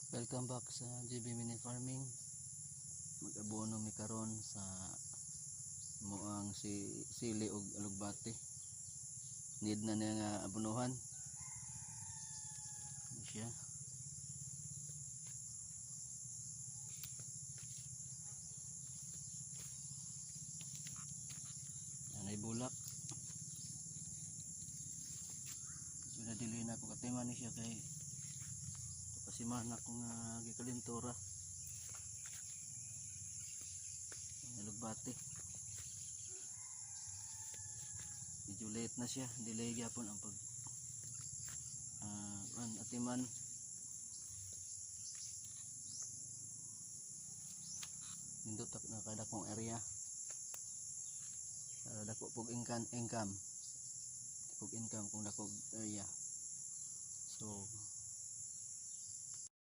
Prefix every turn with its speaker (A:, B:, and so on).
A: Welcome back sa GB Mini Farming. Mag-abono mi karon sa moang sili og alugbati. Need na niya nga abonuhan. Ano siya? Anay bulak. Sudah dili na ako katiman ni siya kay kasi man ako nga gikalintura alugbati. Medyo late na siya, delay gyapon ang pag atiman. Nindot na kada kong area para dako pug income kung dako area. So